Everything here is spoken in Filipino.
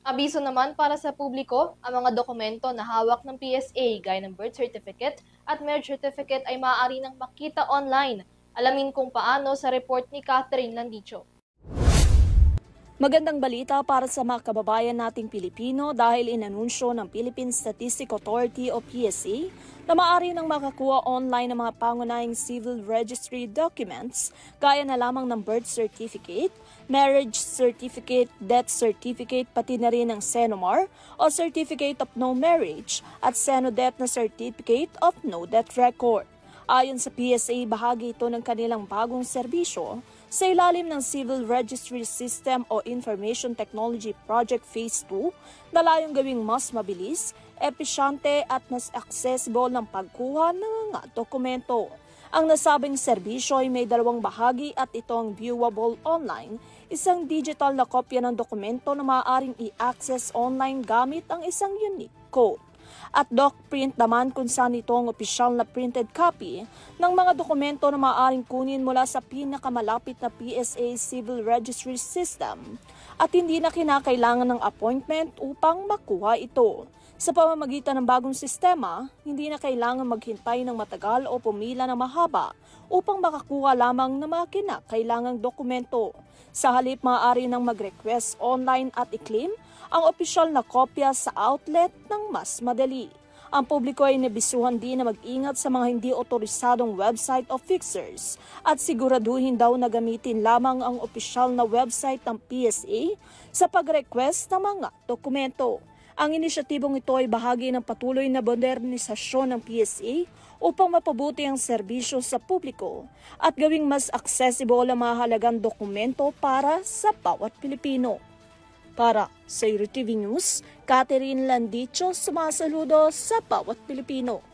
Abiso naman para sa publiko, ang mga dokumento na hawak ng PSA gaya ng birth certificate at marriage certificate ay maaari nang makita online. Alamin kung paano sa report ni Catherine Landicho. Magandang balita para sa mga kababayan nating Pilipino dahil inanunsyo ng Philippine Statistics Authority o PSA na maaari nang makakuha online ng mga pangunahing civil registry documents gaya na lamang ng birth certificate, marriage certificate, death certificate, pati na rin ng Senomar o Certificate of No Marriage at Senodeath na Certificate of No Death Record. Ayon sa PSA, bahagi ito ng kanilang bagong serbisyo sa ilalim ng Civil Registry System o Information Technology Project Phase 2 na layong gawing mas mabilis, episyente at mas accessible ng pagkuha ng mga dokumento. Ang nasabing serbisyo ay may dalawang bahagi at ito ang viewable online, isang digital na kopya ng dokumento na maaaring i-access online gamit ang isang unique code. At doc print naman kung saan ito ang opisyal na printed copy ng mga dokumento na maaaring kunin mula sa pinakamalapit na PSA Civil Registry System at hindi na kinakailangan ng appointment upang makuha ito. Sa pamamagitan ng bagong sistema, hindi na kailangan maghintay ng matagal o pumila ng mahaba upang makakuha lamang ng mga kinakailangang dokumento. Sa halip, maaari nang mag-request online at i-claim ang opisyal na kopya sa outlet ng mas madali. Ang publiko ay nabisuhan din na mag-ingat sa mga hindi otorisadong website o fixers at siguraduhin daw na gamitin lamang ang opisyal na website ng PSA sa pag-request ng mga dokumento. Ang inisyatibong ito ay bahagi ng patuloy na modernisasyon ng PSA upang mapabuti ang serbisyo sa publiko at gawing mas accessible ang mahalagang dokumento para sa bawat Pilipino. Para sa EuroTV News, Catherine Landicho, sumasaludo sa bawat Pilipino.